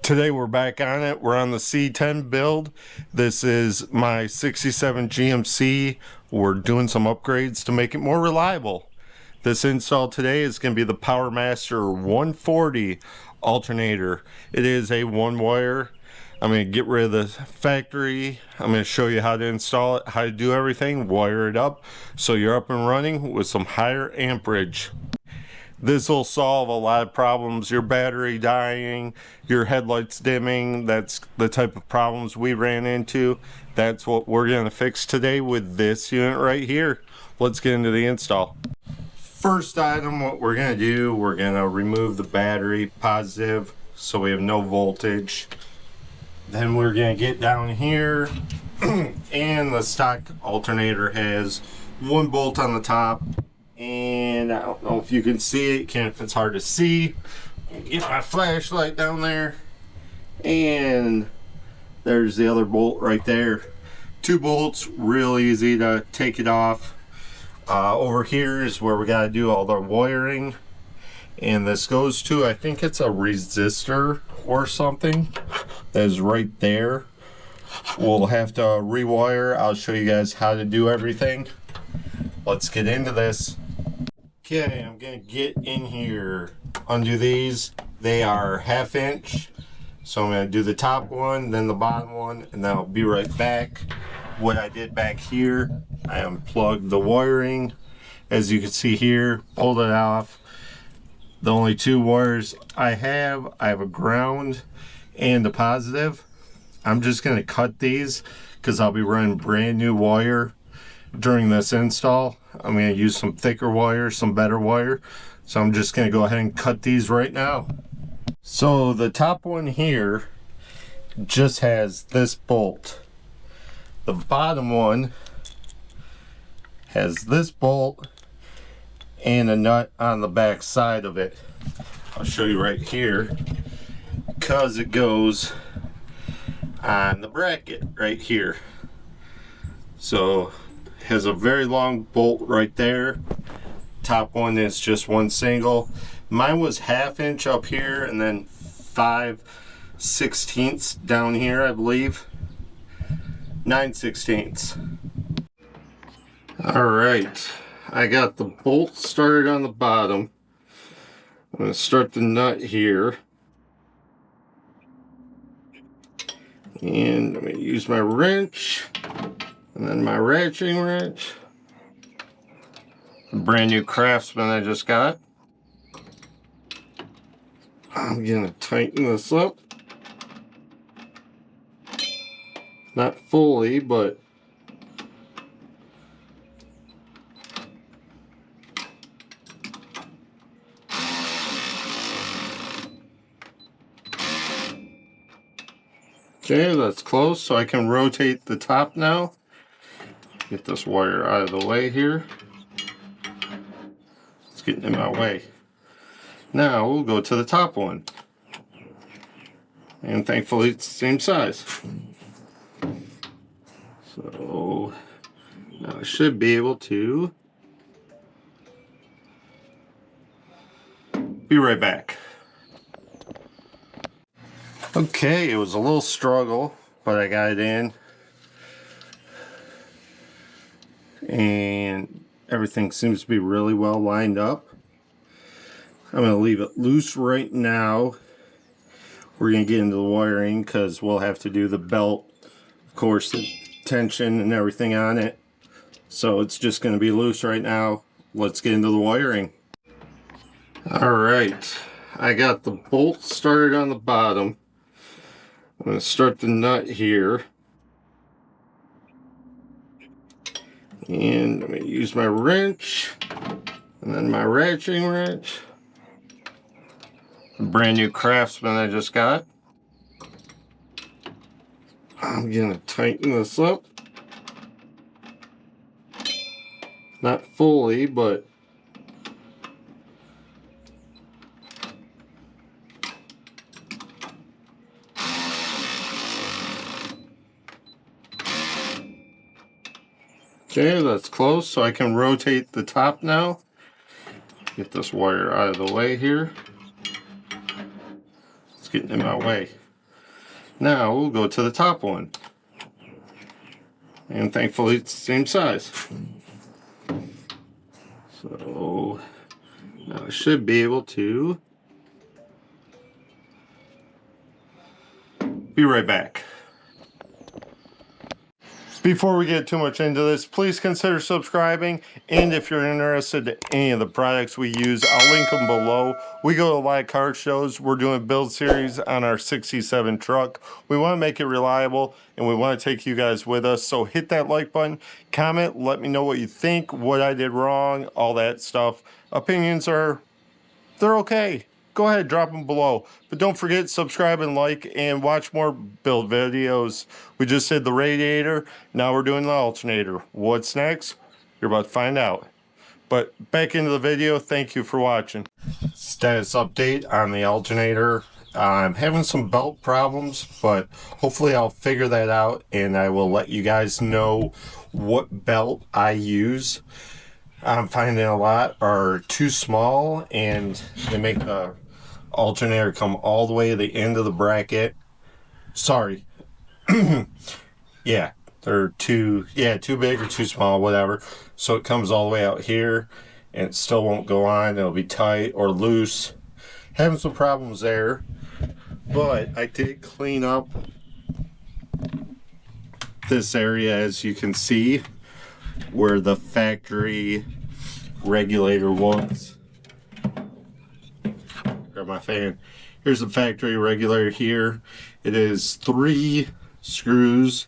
Today we're back on it. We're on the C10 build. This is my 67 GMC. We're doing some upgrades to make it more reliable. This install today is going to be the Powermaster 140 alternator. It is a one wire. I'm going to get rid of the factory. I'm going to show you how to install it, how to do everything, wire it up so you're up and running with some higher amperage. This will solve a lot of problems. Your battery dying, your headlights dimming. That's the type of problems we ran into. That's what we're going to fix today with this unit right here. Let's get into the install. First item, what we're going to do, we're going to remove the battery positive so we have no voltage. Then we're going to get down here and the stock alternator has one bolt on the top. And I don't know if you can see it, if it's hard to see. Get my flashlight down there. And there's the other bolt right there. Two bolts, real easy to take it off. Over here is where we gotta do all the wiring. And this goes to, I think it's a resistor or something. That is right there. We'll have to rewire. I'll show you guys how to do everything. Let's get into this. Okay, I'm gonna get in here, undo these. They are 1/2 inch. So I'm gonna do the top one, then the bottom one, and then I'll be right back. What I did back here, I unplugged the wiring. As you can see here, pulled it off. The only two wires I have a ground and a positive. I'm just gonna cut these because I'll be running brand new wire during this install. I'm going to use some thicker wire, some better wire. So I'm just going to go ahead and cut these right now. So the top one here just has this bolt. The bottom one has this bolt and a nut on the back side of it. I'll show you right here because it goes on the bracket right here. So has a very long bolt right there. Top one is just one single. Mine was 1/2 inch up here and then 5/16 down here, I believe. 9/16. All right, I got the bolt started on the bottom. I'm going to start the nut here. And I'm going to use my wrench. And then my ratcheting wrench, a brand new Craftsman I just got. I'm gonna tighten this up. Not fully, but okay, that's close, so I can rotate the top now. Get this wire out of the way here. It's getting in my way. Now we'll go to the top one. And thankfully it's the same size. So now I should be able to be right back. Okay, it was a little struggle, but I got it in. And everything seems to be really well lined up. I'm going to leave it loose right now. We're going to get into the wiring because we'll have to do the belt, of course, the tension and everything on it. So it's just going to be loose right now. Let's get into the wiring. Alright, I got the bolt started on the bottom. I'm going to start the nut here. And I'm going to use my wrench and then my ratcheting wrench. A brand new Craftsman I just got. I'm going to tighten this up. Not fully, but okay, that's close, so I can rotate the top now. Get this wire out of the way here. It's getting in my way. Now we'll go to the top one. And thankfully it's the same size. So now I should be able to be right back. Before we get too much into this, please consider subscribing, and if you're interested in any of the products we use, I'll link them below. We go to a lot of car shows. We're doing build series on our 67 truck. We want to make it reliable, and we want to take you guys with us, so hit that like button, comment, let me know what you think, what I did wrong, all that stuff. Opinions they're okay. Go ahead, drop them below. But don't forget, subscribe and like, and watch more build videos. We just did the radiator. Now we're doing the alternator. What's next? You're about to find out. But back into the video. Thank you for watching. Status update on the alternator. I'm having some belt problems, but hopefully I'll figure that out, and I will let you guys know what belt I use. I'm finding a lot are too small, and they make the alternator come all the way to the end of the bracket. Sorry. Yeah, they're too big or too small, whatever. So it comes all the way out here, and it still won't go on. It'll be tight or loose. Having some problems there, but I did clean up this area, as you can see, where the factory regulator was. Grab my fan. Here's the factory regulator here. It is 3 screws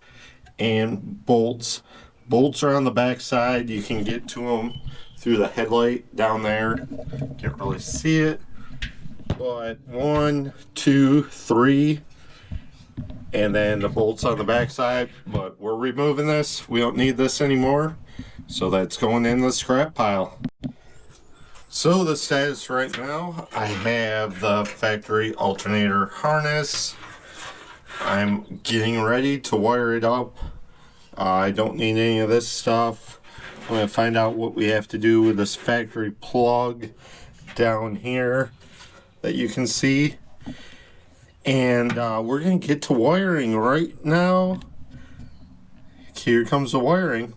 and bolts. Bolts are on the back side. You can get to them through the headlight down there. Can't really see it, but 1, 2, 3, and then the bolts on the back side. But we're removing this. We don't need this anymore, so that's going in the scrap pile. So the status right now, I have the factory alternator harness. I'm getting ready to wire it up. I don't need any of this stuff. I'm going to find out what we have to do with this factory plug down here that you can see. And we're going to get to wiring right now. Here comes the wiring.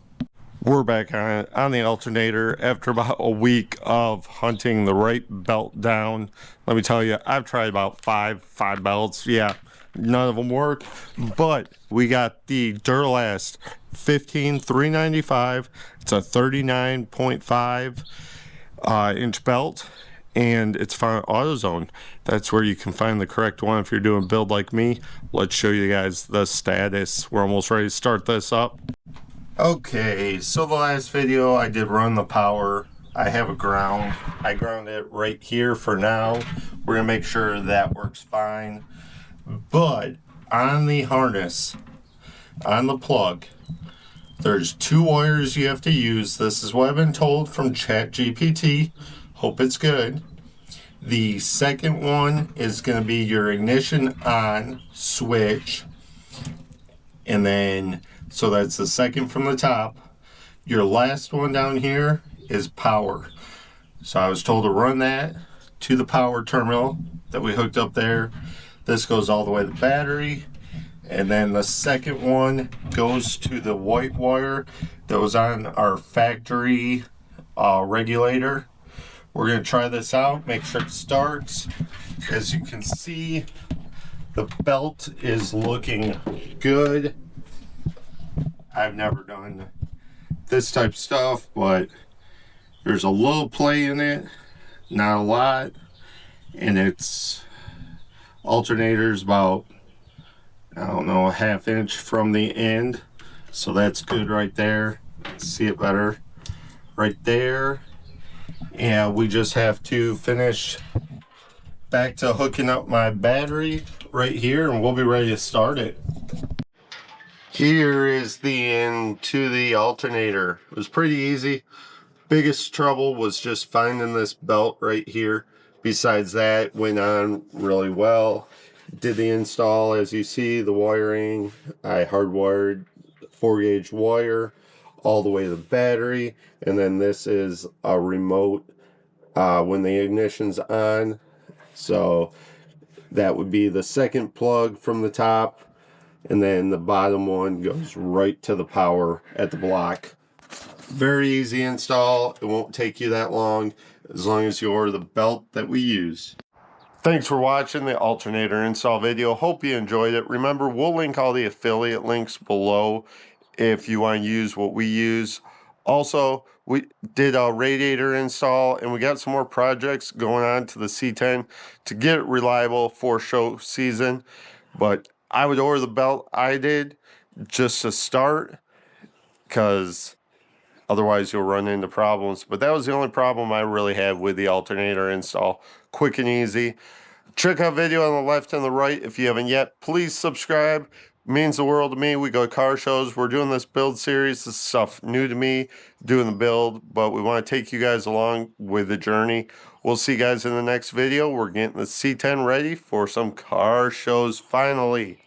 We're back on the alternator after about a week of hunting the right belt down. Let me tell you, I've tried about five belts. Yeah, none of them work. But we got the Duralast 15395. It's a 39.5 inch belt, and it's found at AutoZone. That's where you can find the correct one if you're doing build like me. Let's show you guys the status. We're almost ready to start this up. Okay, so the last video I did run the power. I have a ground. I ground it right here for now. We're gonna make sure that works fine. But on the harness, on the plug, there's 2 wires you have to use. This is what I've been told from ChatGPT. Hope it's good. The second one is gonna be your ignition on switch, and then so that's the second from the top. Your last one down here is power. So I was told to run that to the power terminal that we hooked up there. This goes all the way to the battery. And then the second one goes to the white wire that was on our factory regulator. We're going to try this out, make sure it starts. As you can see, the belt is looking good. I've never done this type of stuff, but there's a little play in it, not a lot, and it's alternator's about, I don't know, a ½ inch from the end, so that's good right there. See it better right there. And we just have to finish back to hooking up my battery right here, and we'll be ready to start it. Here is the end to the alternator. It was pretty easy. Biggest trouble was just finding this belt right here. Besides that, went on really well. Did the install, as you see, the wiring. I hardwired 4-gauge wire all the way to the battery, and then this is a remote when the ignition's on. So That would be the second plug from the top, and then the bottom one goes right to the power at the block. Very easy install. It won't take you that long as you order the belt that we use. Thanks for watching the alternator install video. Hope you enjoyed it. Remember, we'll link all the affiliate links below if you want to use what we use. Also, we did a radiator install, and we got some more projects going on to the C10 to get it reliable for show season. But I would order the belt I did just to start, because otherwise you'll run into problems. But that was the only problem I really had with the alternator install. Quick and easy. Check out video on the left and the right if you haven't yet. Please subscribe. It means the world to me. We go to car shows. We're doing this build series. This is stuff new to me, doing the build, but we want to take you guys along with the journey. We'll see you guys in the next video. We're getting the C10 ready for some car shows finally.